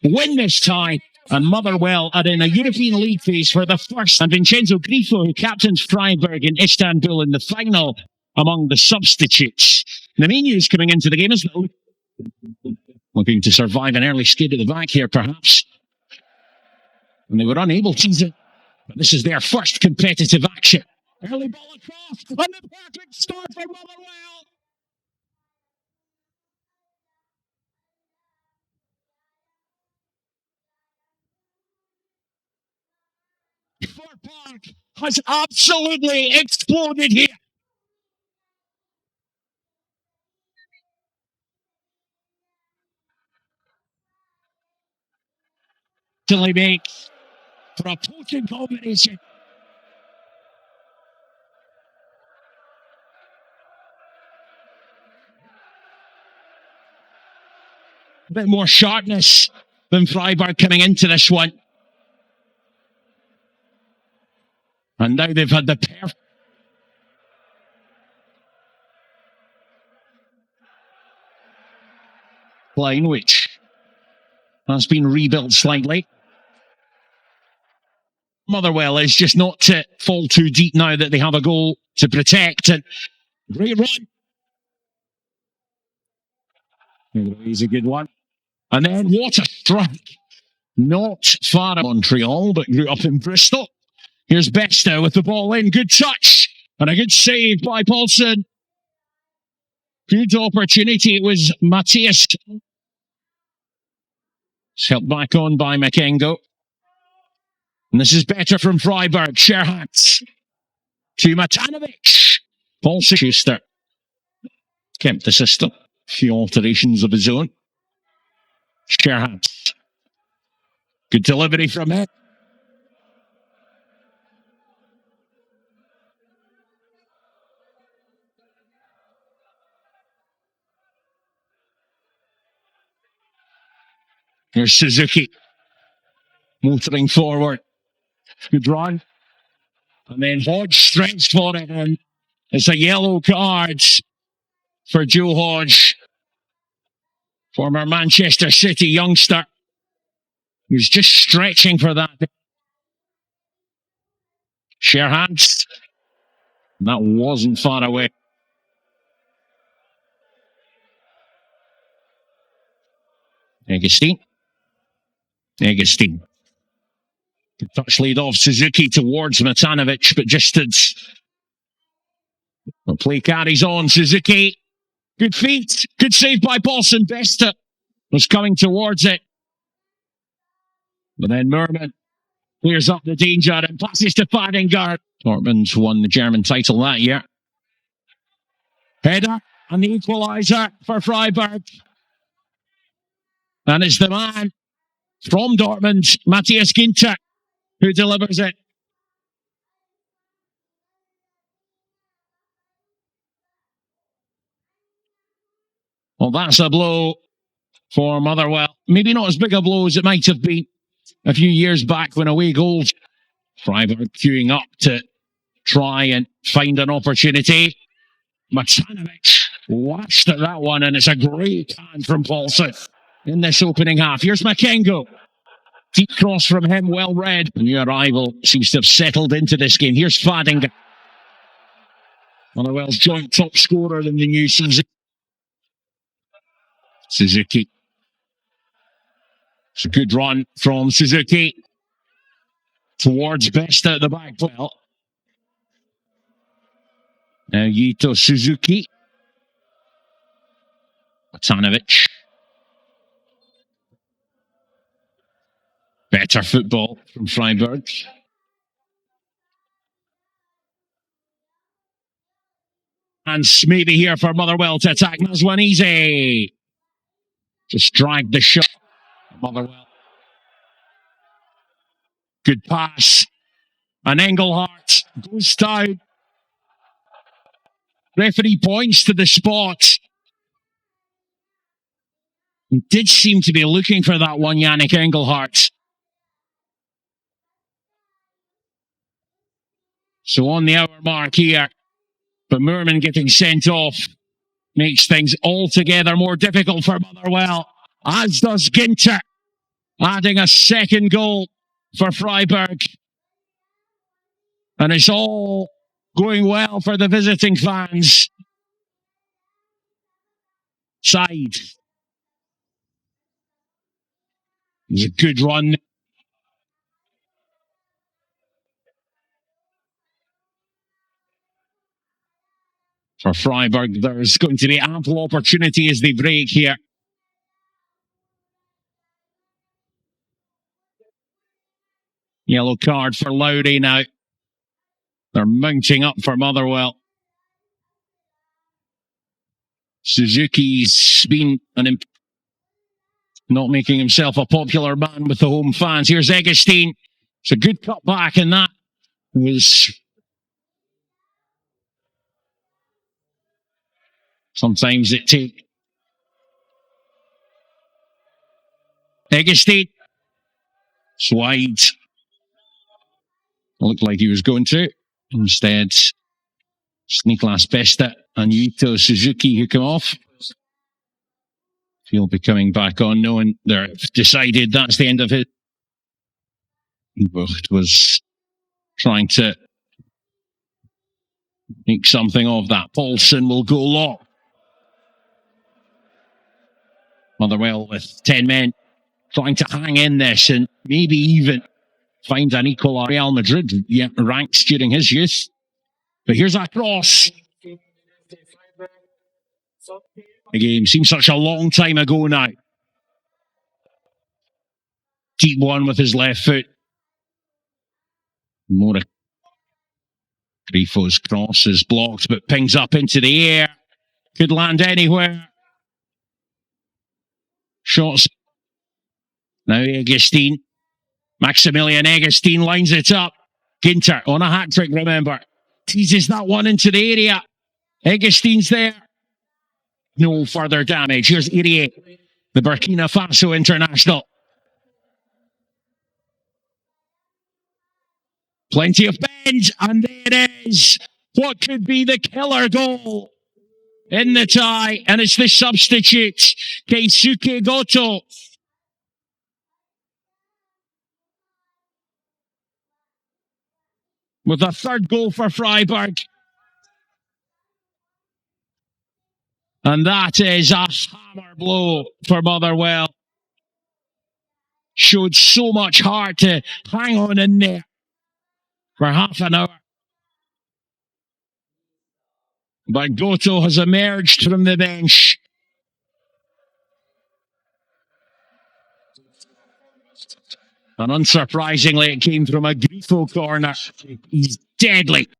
win this tie, and Motherwell are in a European League phase for the first, and Vincenzo Grifo, who captains Freiburg in Istanbul in the final, among the substitutes. The main news coming into the game is looking to survive an early skid at the back here, perhaps. And they were unable to, but this is their first competitive action. Early ball across, and the perfect start for Motherwell. Fort Park has absolutely exploded here. Till he makes for a potent combination. A bit more sharpness than Freiburg coming into this one. And now they've had the perfect. Line, which has been rebuilt slightly. Motherwell is just not to fall too deep now that they have a goal to protect. And great run. He's a good one. And then what a strike. Not far Montreal, but grew up in Bristol. Here's Besta with the ball in. Good touch. And a good save by Paulson. Good opportunity. It was Matthias. It's helped back on by Makengo. And this is better from Freiburg. Scherhatz to Matanovic. Paulson Schuster kept the system. A few alterations of his own. Scherhatz. Good delivery from him. Here's Suzuki motoring forward. Good run. And then Hodge stretched for it, and it's a yellow card for Joe Hodge, former Manchester City youngster. He was just stretching for that. Scherhatz. That wasn't far away. Agustin. Good touch lead off Suzuki towards Matanovic, but just as the play carries on, Suzuki. Good feet. Good save by Paulson. Besta was coming towards it. But then Merman clears up the danger and passes to Fadinger. Dortmund won the German title that year. Header and the equaliser for Freiburg. And it's the man from Dortmund, Matthias Ginter, who delivers it. Well, that's a blow for Motherwell. Maybe not as big a blow as it might have been a few years back when away goals. Freiburg queuing up to try and find an opportunity. Matanovic lashed at that one, and it's a great hand from Paulson in this opening half. Here's Makengo. Deep cross from him, well read. The new arrival seems to have settled into this game. Here's Fadinger. Motherwell's joint top scorer in the new season. Suzuki. It's a good run from Suzuki towards Besta at the back. Well, now Yuto Suzuki. Matanovic. Better football from Freiburg. And maybe here for Motherwell to attack. Mazwanese just dragged the shot. Motherwell. Good pass. And Engelhardt goes down. Referee points to the spot. He did seem to be looking for that one, Yannick Engelhardt. So on the hour mark here, but Merman getting sent off makes things altogether more difficult for Motherwell, as does Ginter. adding a second goal for Freiburg. And it's all going well for the visiting fans. Side. It's a good run. For Freiburg, there's going to be ample opportunity as they break here. Yellow card for Lowry now. They're mounting up for Motherwell. Suzuki's been not making himself a popular man with the home fans. Here's Eggestein. It's a good cut back, and that was sometimes it takes. Eggestein. It's wide. Looked like he was going to. Instead, Niklas Besta and Yuito Suzuki who come off. He'll be coming back on knowing they're decided that's the end of it. Bucht was trying to make something of that. Paulson will go long. Motherwell with 10 men trying to hang in this and maybe even find an equal Real Madrid ranks during his youth. But here's a cross. The game seems such a long time ago now. Deep one with his left foot. Mora Grifo's cross is blocked but pings up into the air. Could land anywhere. Shots. Now Eggestein. Maximilian Eggestein lines it up. Ginter on a hat-trick, remember. Teases that one into the area. Eggestein's there. No further damage. Here's Irie, the Burkina Faso international. Plenty of bend, and there it is. What could be the killer goal in the tie? And it's the substitute, Keisuke Goto. With a third goal for Freiburg. And that is a hammer blow for Motherwell. Showed so much heart to hang on in there for half an hour. But Goto has emerged from the bench. And unsurprisingly, it came from a Grifo corner. He's deadly.